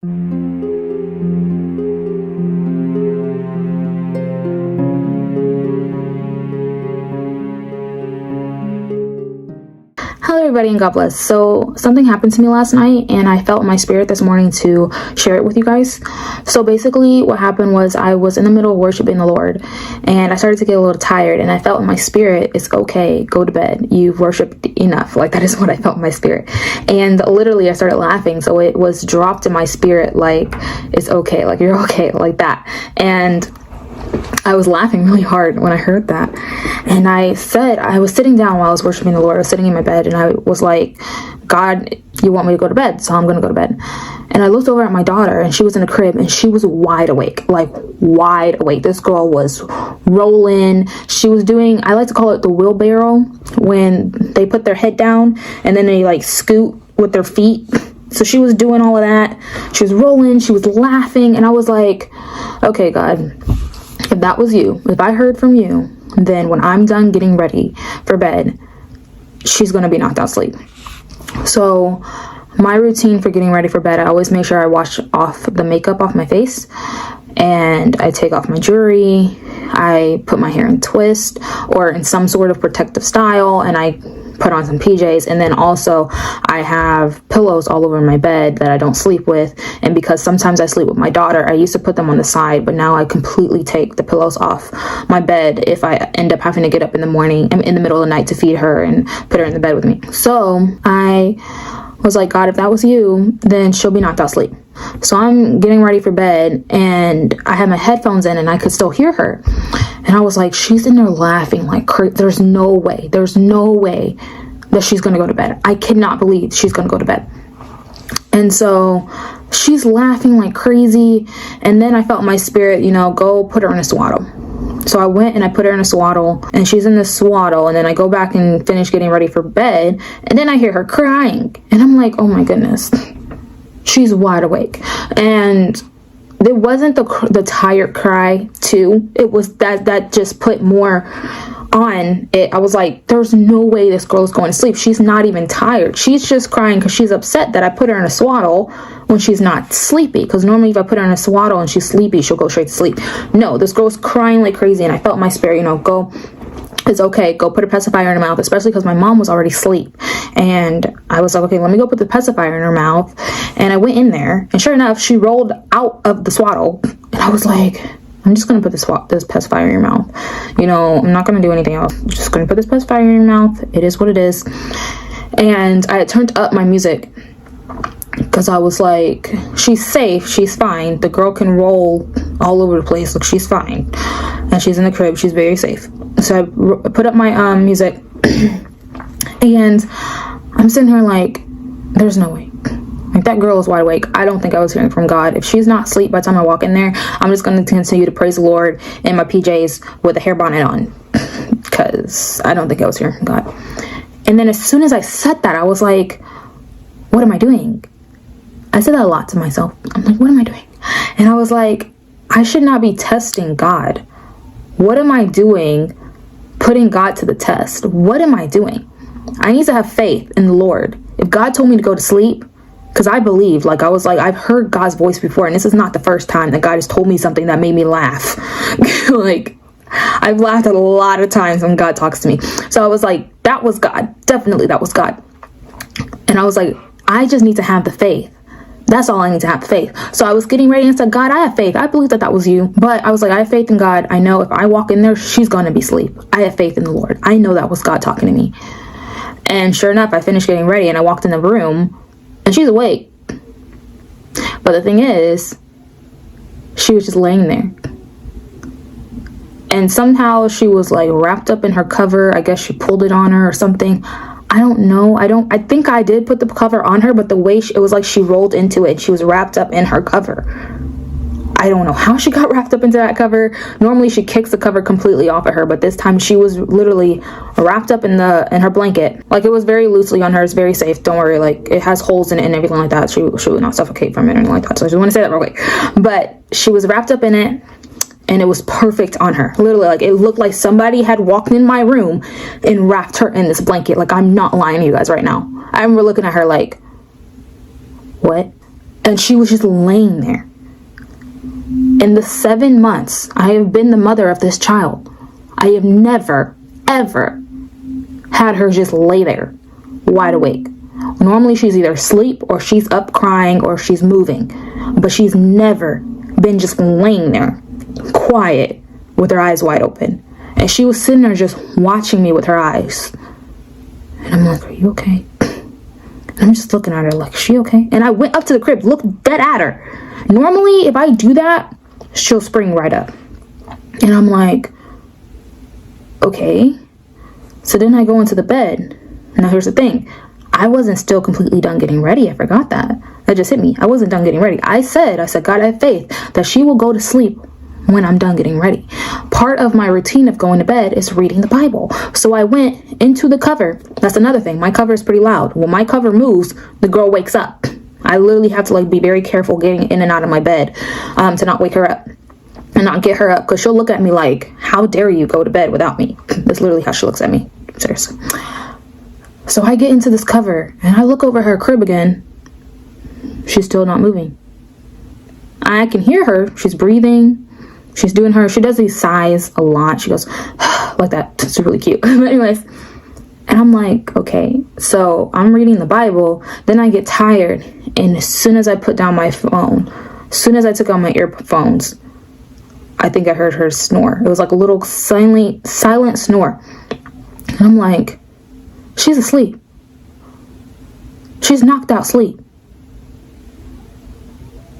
Hello everybody and God bless. So something happened to me last night and I felt in my spirit this morning to share it with you guys. So basically what happened was I was in the middle of worshiping the Lord and I started to get a little tired, and I felt in my spirit, it's okay, go to bed. You've worshiped enough. Like, that is what I felt in my spirit. And literally I started laughing. So it was dropped in my spirit, like, it's okay, like, you're okay, like that. And I was laughing really hard when I heard that. And I was sitting down while I was worshiping the Lord. I was sitting in my bed and I was like, God, you want me to go to bed, so I'm going to go to bed. And I looked over at my daughter and she was in a crib and she was wide awake, like wide awake. This girl was rolling. She was doing, I like to call it the wheelbarrow, when they put their head down and then they like scoot with their feet. So she was doing all of that. She was rolling, she was laughing. And I was like, okay, God, if that was you, if I heard from you, then when I'm done getting ready for bed, she's going to be knocked out asleep. So my routine for getting ready for bed, I always make sure I wash off the makeup off my face and I take off my jewelry. I put my hair in twist or in some sort of protective style, and I put on some PJs. And then also I have pillows all over my bed that I don't sleep with. And because sometimes I sleep with my daughter, I used to put them on the side, but now I completely take the pillows off my bed if I end up having to get up in the morning, in the middle of the night, to feed her and put her in the bed with me. So I was like, God, if that was you, then she'll be knocked out asleep. So I'm getting ready for bed and I had my headphones in and I could still hear her. And I was like, she's in there laughing like crazy. There's no way that she's going to go to bed. I cannot believe she's going to go to bed. And so she's laughing like crazy. And then I felt in my spirit, go put her in a swaddle. So I went and I put her in a swaddle and she's in the swaddle. And then I go back and finish getting ready for bed. And then I hear her crying. And I'm like, oh my goodness, she's wide awake. And it wasn't the tired cry too. It was that just put more on it. I was like, there's no way this girl is going to sleep. She's not even tired. She's just crying because she's upset that I put her in a swaddle when she's not sleepy. Because normally if I put her in a swaddle and she's sleepy, she'll go straight to sleep. No, this girl's crying like crazy. And I felt my spirit, it's okay, go put a pacifier in her mouth, especially because my mom was already asleep. And I was like, okay, let me go put the pacifier in her mouth. And I went in there and sure enough, she rolled out of the swaddle. And I was like, I'm just going to put this pacifier in your mouth. I'm not going to do anything else. I'm just going to put this pacifier in your mouth. It is what it is. And I had turned up my music because I was like, she's safe. She's fine. The girl can roll all over the place. Look, she's fine. And she's in the crib. She's very safe. So I put up my music and I'm sitting here like, there's no way. Like, that girl is wide awake. I don't think I was hearing from God. If she's not asleep by the time I walk in there, I'm just going to continue to praise the Lord in my PJs with a hair bonnet on, because I don't think I was hearing from God. And then as soon as I said that, I was like, what am I doing? I said that a lot to myself. I'm like, what am I doing? And I was like, I should not be testing God. What am I doing putting God to the test? What am I doing? I need to have faith in the Lord. If God told me to go to sleep, because I believe, I was like, I've heard God's voice before, and this is not the first time that God has told me something that made me laugh. I've laughed a lot of times when God talks to me. So I was like, that was God. Definitely, that was God. And I was like, I just need to have the faith. That's all I need to have, faith. So I was getting ready and said, God, I have faith. I believe that was you. But I was like, I have faith in God. I know if I walk in there, she's going to be asleep. I have faith in the Lord. I know that was God talking to me. And sure enough, I finished getting ready and I walked in the room and she's awake. But the thing is, she was just laying there. And somehow she was wrapped up in her cover. I guess she pulled it on her or something. I don't know. I think I did put the cover on her, but the way it was like she rolled into it. She was wrapped up in her cover. I don't know how she got wrapped up into that cover. Normally she kicks the cover completely off of her, but this time she was literally wrapped up in her blanket. It was very loosely on her. It's very safe. Don't worry. It has holes in it and everything like that. She would not suffocate from it or anything like that. So I just want to say that real quick. But she was wrapped up in it. And it was perfect on her. Literally, it looked like somebody had walked in my room and wrapped her in this blanket. I'm not lying to you guys right now. I remember looking at her like, what? And she was just laying there. In the 7 months I have been the mother of this child, I have never, ever had her just lay there, wide awake. Normally she's either asleep or she's up crying or she's moving. But she's never been just laying there, quiet, with her eyes wide open. And she was sitting there just watching me with her eyes. And I'm like, are you okay? And I'm just looking at her like, is she okay? And I went up to the crib, looked dead at her. Normally, if I do that, she'll spring right up. And I'm like, okay. So then I go into the bed. Now here's the thing. I wasn't still completely done getting ready. I forgot that. That just hit me. I wasn't done getting ready. I said, God, I have faith that she will go to sleep when I'm done getting ready. Part of my routine of going to bed is reading the Bible. So I went into the cover. That's another thing. My cover is pretty loud. When my cover moves, the girl wakes up. I literally have to be very careful getting in and out of my bed to not wake her up and not get her up, because she'll look at me like, how dare you go to bed without me? That's literally how she looks at me. Seriously. So I get into this cover and I look over her crib again. She's still not moving. I can hear her. She's breathing. She's doing she does these sighs a lot. She goes like that. It's really cute. But anyways, and I'm like, okay, so I'm reading the Bible. Then I get tired. And as soon as I put down my phone, as soon as I took out my earphones, I think I heard her snore. It was like a little silent snore. And I'm like, she's asleep. She's knocked out sleep.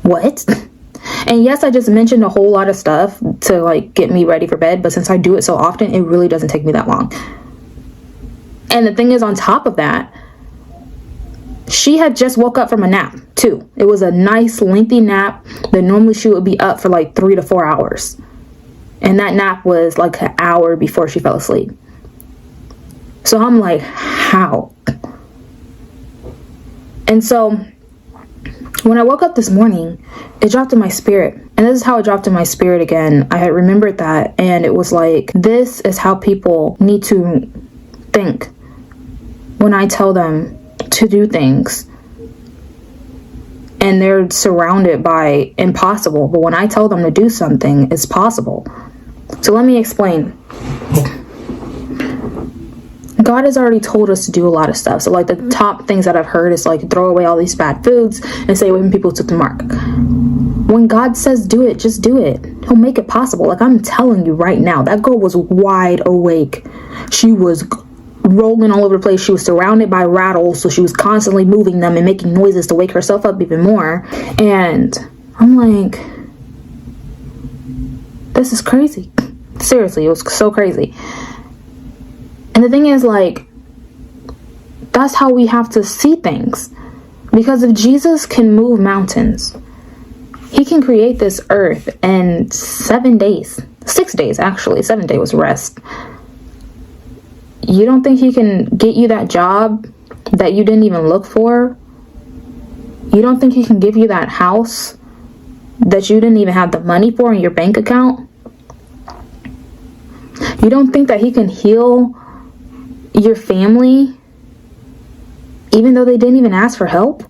What? And yes, I just mentioned a whole lot of stuff to get me ready for bed, but since I do it so often, it really doesn't take me that long. And the thing is, on top of that, she had just woke up from a nap too. It was a nice lengthy nap that normally she would be up for 3 to 4 hours. And that nap was an hour before she fell asleep. So I'm like, how? And so when I woke up this morning, it dropped in my spirit. And this is how it dropped in my spirit again. I had remembered that. And it was like, this is how people need to think when I tell them to do things. And they're surrounded by impossible. But when I tell them to do something, it's possible. So let me explain. God has already told us to do a lot of stuff. So the top things that I've heard is throw away all these bad foods and stay away from people who took the mark. When God says do it, just do it. He'll make it possible. I'm telling you right now, that girl was wide awake. She was rolling all over the place. She was surrounded by rattles, so she was constantly moving them and making noises to wake herself up even more. And I'm like, this is crazy. Seriously, it was so crazy. And the thing is, that's how we have to see things. Because if Jesus can move mountains, he can create this earth in 7 days. 6 days, actually. 7 days was rest. You don't think he can get you that job that you didn't even look for? You don't think he can give you that house that you didn't even have the money for in your bank account? You don't think that he can heal your family even though they didn't even ask for help?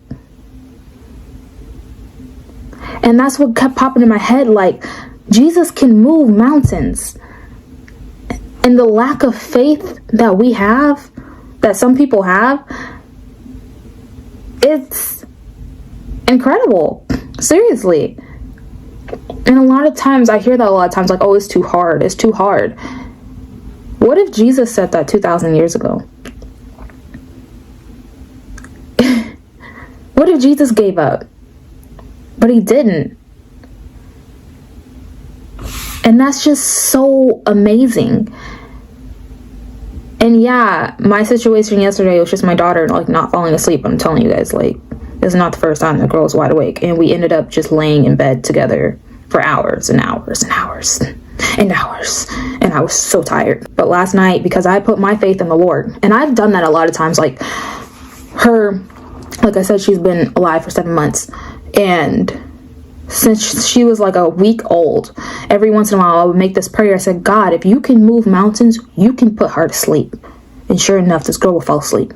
And that's what kept popping in my head, Jesus can move mountains. And the lack of faith that we have, that some people have, it's incredible. Seriously. And a lot of times, I hear that a lot of times, oh, it's too hard. It's too hard. What if Jesus said that 2,000 years ago? What if Jesus gave up? But he didn't. And that's just so amazing. And yeah, my situation yesterday was just my daughter not falling asleep. I'm telling you guys, it's not the first time the girl was wide awake. And we ended up just laying in bed together for hours and hours and hours and hours. And I was so tired. But last night, because I put my faith in the Lord, and I've done that a lot of times, like I said, she's been alive for 7 months. And since she was a week old, every once in a while I would make this prayer. I said, God, if you can move mountains, you can put her to sleep. And sure enough, this girl will fall asleep.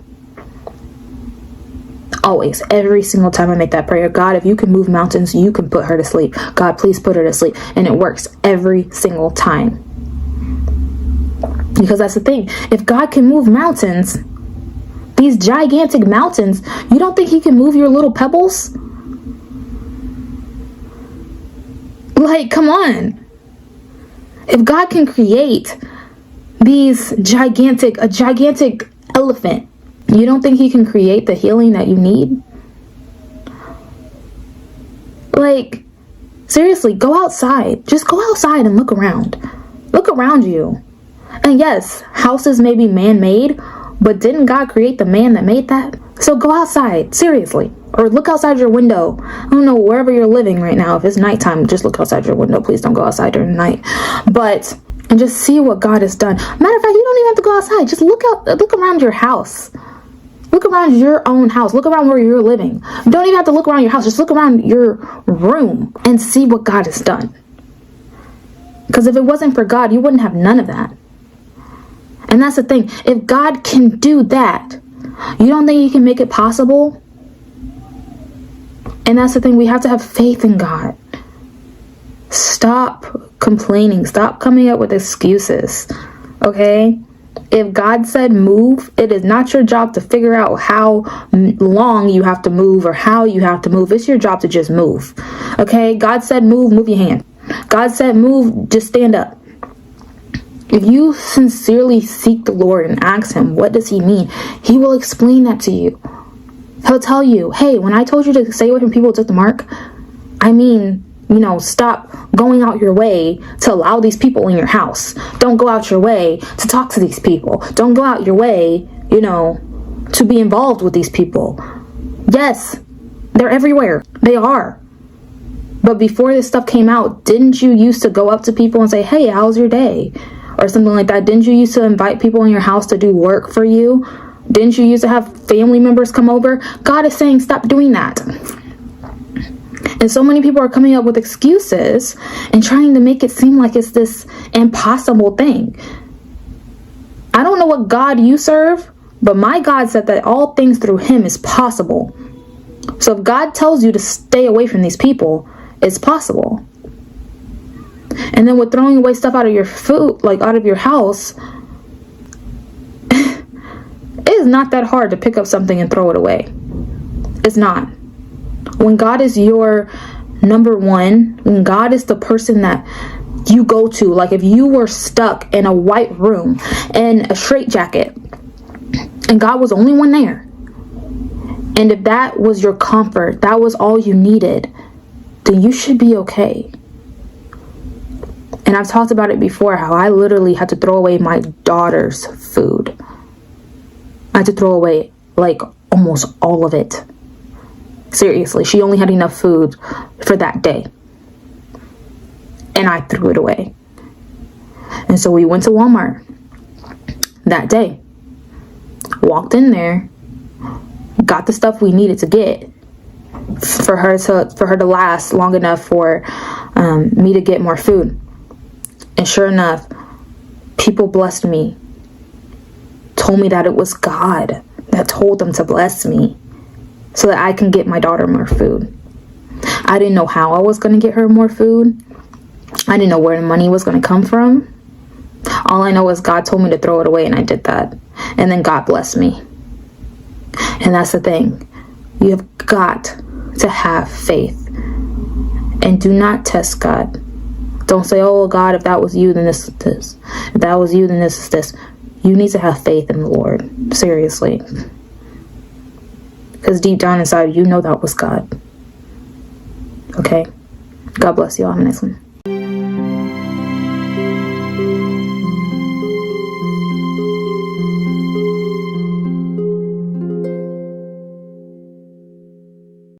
Always, every single time I make that prayer, God, if you can move mountains, you can put her to sleep. God, please put her to sleep. And it works every single time. Because that's the thing. If God can move mountains, these gigantic mountains, you don't think he can move your little pebbles? Like, come on. If God can create a gigantic elephant, you don't think he can create the healing that you need? Like, seriously, go outside. Just go outside and look around. Look around you. And yes, houses may be man-made, but didn't God create the man that made that? So go outside, seriously. Or look outside your window. I don't know, wherever you're living right now. If it's nighttime, just look outside your window. Please don't go outside during the night. And just see what God has done. Matter of fact, you don't even have to go outside. Just look around your house. Look around your own house. Look around where you're living. You don't even have to look around your house. Just look around your room and see what God has done. Because if it wasn't for God, you wouldn't have none of that. And that's the thing. If God can do that, you don't think he can make it possible? And that's the thing. We have to have faith in God. Stop complaining. Stop coming up with excuses. Okay? If God said move, it is not your job to figure out how long you have to move or how you have to move. It's your job to just move. Okay? God said move your hand. God said move, just stand up. If you sincerely seek the Lord and ask him, what does he mean? He will explain that to you. He'll tell you, hey, when I told you to stay away from people who took the mark, I mean, stop going out your way to allow these people in your house. Don't go out your way to talk to these people. Don't go out your way, to be involved with these people. Yes, they're everywhere. They are. But before this stuff came out, didn't you used to go up to people and say, hey, how's your day? Or something like that. Didn't you used to invite people in your house to do work for you? Didn't you used to have family members come over? God is saying stop doing that. And so many people are coming up with excuses and trying to make it seem like it's this impossible thing. I don't know what God you serve, but my God said that all things through him is possible. So if God tells you to stay away from these people, it's possible. And then with throwing away stuff out of your food, like out of your house, it is not that hard to pick up something and throw it away. It's not. When God is your number one, when God is the person that you go to, like if you were stuck in a white room in a straitjacket and God was the only one there, and if that was your comfort, that was all you needed, then you should be okay. And I've talked about it before, how I literally had to throw away my daughter's food. I had to throw away like almost all of it. Seriously, she only had enough food for that day. And I threw it away. And so we went to Walmart that day. Walked in there, got the stuff we needed to get for her to last long enough for me to get more food. And sure enough, people blessed me, told me that it was God that told them to bless me so that I can get my daughter more food. I didn't know how I was going to get her more food. I didn't know where the money was going to come from. All I know is God told me to throw it away, and I did that. And then God blessed me. And that's the thing. You have got to have faith. And do not test God. Don't say, oh God, if that was you, then this is this. If that was you, then this is this. You need to have faith in the Lord. Seriously. Because deep down inside, you know that was God. Okay? God bless you all. Have a nice one.